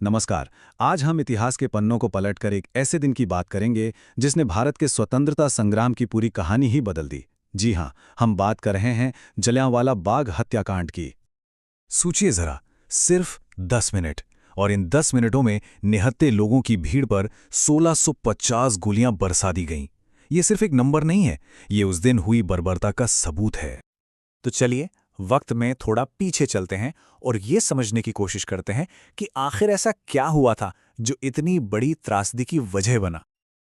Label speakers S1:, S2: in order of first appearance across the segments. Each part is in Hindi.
S1: नमस्कार। आज हम इतिहास के पन्नों को पलटकर एक ऐसे दिन की बात करेंगे जिसने भारत के स्वतंत्रता संग्राम की पूरी कहानी ही बदल दी। जी हां, हम बात कर रहे हैं जलियांवाला बाग हत्याकांड की। सोचिए जरा, सिर्फ 10 मिनट, और इन 10 मिनटों में निहत्थे लोगों की भीड़ पर 1650 गोलियां बरसा दी गईं। ये सिर्फ एक नंबर नहीं है, ये उस दिन हुई बर्बरता का सबूत है।
S2: तो चलिए वक्त में थोड़ा पीछे चलते हैं और ये समझने की कोशिश करते हैं कि आखिर ऐसा क्या हुआ था जो इतनी बड़ी त्रासदी की वजह बना।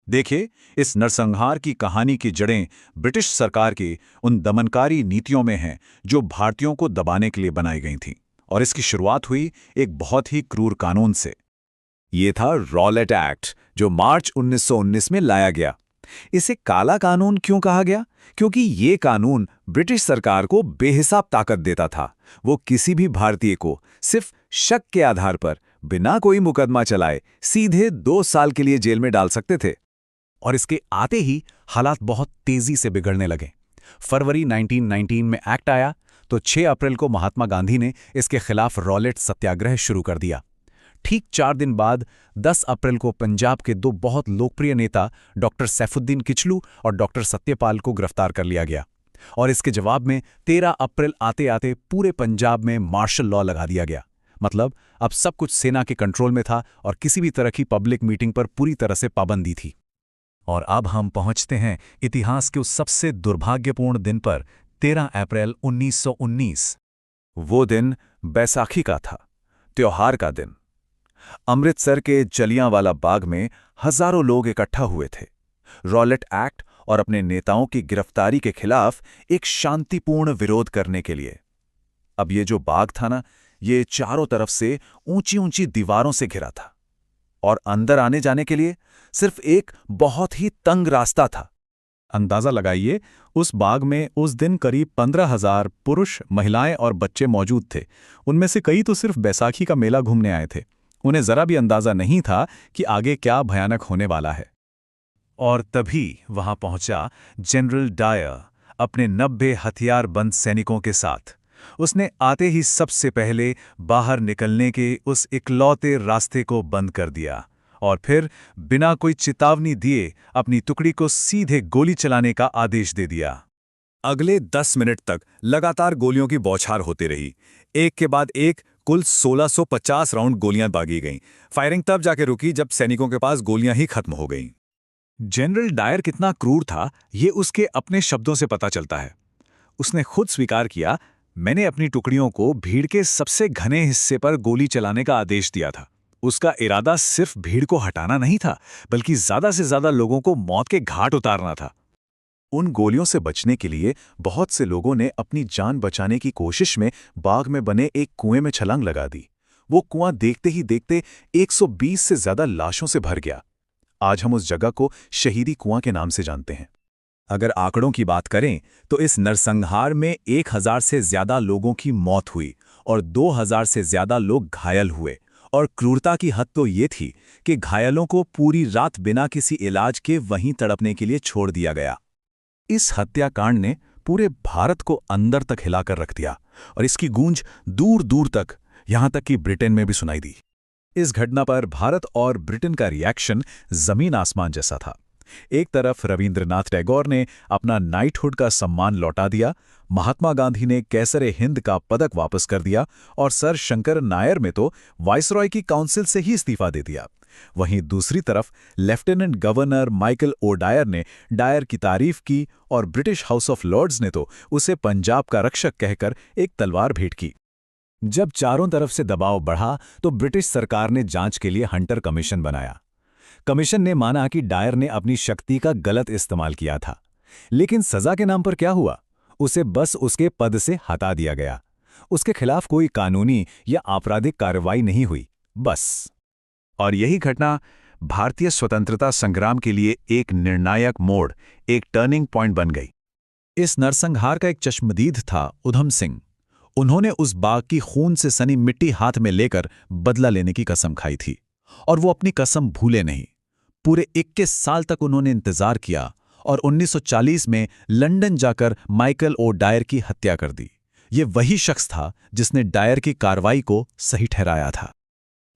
S3: देखिए, इस नरसंहार की कहानी की जड़ें ब्रिटिश सरकार की उन दमनकारी नीतियों में हैं जो भारतीयों को दबाने के लिए बनाई गई थीं। और इसकी शुरुआत हुई एक बहुत ही क्रूर कानून से। ये था रॉलेट एक्ट, जो मार्च 1919 में लाया गया। इसे काला कानून क्यों कहा गया? क्योंकि ये कानून ब्रिटिश सरकार को बेहिसाब ताकत देता था। वो किसी भी भारतीय को सिर्फ शक के आधार पर बिना कोई मुकदमा चलाए सीधे 2 साल के लिए जेल में डाल सकते थे।
S2: और इसके आते ही हालात बहुत तेजी से बिगड़ने लगे। फरवरी 1919 में एक्ट आया तो 6 अप्रैल को महात्मा गांधी ने इसके खिलाफ रॉलेट सत्याग्रह शुरू कर दिया। ठीक 4 दिन बाद 10 अप्रैल को पंजाब के 2 बहुत लोकप्रिय नेता डॉक्टर सैफुद्दीन किचलू और डॉक्टर सत्यपाल को गिरफ्तार कर लिया गया। और इसके जवाब में 13 अप्रैल आते आते पूरे पंजाब में मार्शल लॉ लगा दिया गया। मतलब अब सब कुछ सेना के कंट्रोल में था और किसी भी तरह की पब्लिक मीटिंग पर पूरी तरह से पाबंदी थी।
S1: और अब हम पहुंचते हैं इतिहास के उस सबसे दुर्भाग्यपूर्ण दिन पर, 13 अप्रैल 1919।
S3: वो दिन बैसाखी का था, त्योहार का दिन। अमृतसर के जलियांवाला बाग में हजारों लोग इकट्ठा हुए थे, रॉलेट एक्ट और अपने नेताओं की गिरफ्तारी के खिलाफ एक शांतिपूर्ण विरोध करने के लिए। अब ये जो बाग था ना, ये चारों तरफ से ऊंची ऊंची दीवारों से घिरा था और अंदर आने जाने के लिए सिर्फ एक बहुत ही तंग रास्ता था।
S1: अंदाजा लगाइए, उस बाग में उस दिन करीब 15,000 पुरुष, महिलाएं और बच्चे मौजूद थे। उनमें से कई तो सिर्फ बैसाखी का मेला घूमने आए थे। उन्हें जरा भी अंदाजा नहीं था कि आगे क्या भयानक होने वाला है।
S3: और तभी वहां पहुंचा जनरल डायर अपने 90 हथियारबंद सैनिकों के साथ। उसने आते ही सबसे पहले बाहर निकलने के उस इकलौते रास्ते को बंद कर दिया और फिर बिना कोई चेतावनी दिए अपनी टुकड़ी को सीधे गोली चलाने का आदेश दे दिया। अगले 10 मिनट तक लगातार गोलियों की बौछार होती रही। एक के बाद एक कुल 1650 राउंड गोलियां दागी गईं। फायरिंग तब जाके रुकी जब सैनिकों के पास गोलियां ही खत्म हो गईं।
S2: जनरल डायर कितना क्रूर था, ये उसके अपने शब्दों से पता चलता है। उसने खुद स्वीकार किया, मैंने अपनी टुकड़ियों को भीड़ के सबसे घने हिस्से पर गोली चलाने का आदेश दिया था। उसका इरादा सिर्फ भीड़ को हटाना नहीं था, बल्कि ज्यादा से ज्यादा लोगों को मौत के घाट उतारना था।
S3: उन गोलियों से बचने के लिए बहुत से लोगों ने अपनी जान बचाने की कोशिश में बाग में बने एक कुएं में छलांग लगा दी। वो कुआं देखते ही देखते 120 से ज्यादा लाशों से भर गया। आज हम उस जगह को शहीदी कुआं के नाम से जानते हैं।
S1: अगर आंकड़ों की बात करें तो इस नरसंहार में 1000 से ज्यादा लोगों की मौत हुई और 2000 से ज्यादा लोग घायल हुए। और क्रूरता की हद तो ये थी कि घायलों को पूरी रात बिना किसी इलाज के वहीं तड़पने के लिए छोड़ दिया गया। इस हत्याकांड ने पूरे भारत को अंदर तक हिलाकर रख दिया और इसकी गूंज दूर दूर तक, यहां तक कि ब्रिटेन में भी सुनाई दी। इस घटना पर भारत और ब्रिटेन का रिएक्शन जमीन आसमान जैसा था। एक तरफ रविंद्रनाथ टैगोर ने अपना नाइटहुड का सम्मान लौटा दिया, महात्मा गांधी ने कैसरे हिंद का पदक वापस कर दिया और सर शंकर नायर में तो वाइसरॉय की काउंसिल से ही इस्तीफा दे दिया। वहीं दूसरी तरफ lieutenant governor Michael O'Dwyer ने डायर की तारीफ की और ब्रिटिश हाउस ऑफ लॉर्ड्स ने तो उसे पंजाब का रक्षक कहकर एक तलवार भेंट की। जब चारों तरफ से दबाव बढ़ा तो ब्रिटिश सरकार ने जांच के लिए हंटर कमीशन बनाया। कमीशन ने माना कि डायर ने अपनी शक्ति का गलत इस्तेमाल किया था, लेकिन सजा के नाम पर क्या हुआ? उसे बस उसके पद से हटा दिया गया। उसके खिलाफ कोई कानूनी या आपराधिक कार्रवाई नहीं हुई, बस।
S3: और यही घटना भारतीय स्वतंत्रता संग्राम के लिए एक निर्णायक मोड़, एक टर्निंग पॉइंट बन गई।
S1: इस नरसंहार का एक चश्मदीद था उधम सिंह। उन्होंने उस बाग की खून से सनी मिट्टी हाथ में लेकर बदला लेने की कसम खाई थी और वो अपनी कसम भूले नहीं। पूरे 21 साल तक उन्होंने इंतजार किया और 1940 में लंदन जाकर माइकल ओ डायर की हत्या कर दी। ये वही शख्स था जिसने डायर की कार्रवाई को सही ठहराया था।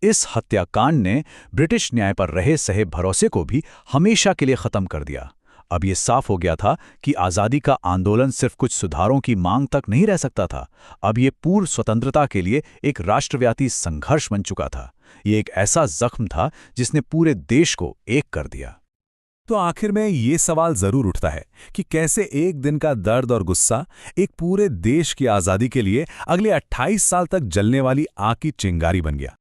S2: इस हत्याकांड ने ब्रिटिश न्याय पर रहे सहे भरोसे को भी हमेशा के लिए खत्म कर दिया। अब ये साफ हो गया था कि आज़ादी का आंदोलन सिर्फ कुछ सुधारों की मांग तक नहीं रह सकता था। अब ये पूर्ण स्वतंत्रता के लिए एक राष्ट्रव्यापी संघर्ष बन चुका था। ये एक ऐसा जख्म था जिसने पूरे देश को एक कर दिया।
S4: तो आखिर में ये सवाल जरूर उठता है कि कैसे एक दिन का दर्द और गुस्सा एक पूरे देश की आज़ादी के लिए अगले 28 साल तक जलने वाली आग की चिंगारी बन गया।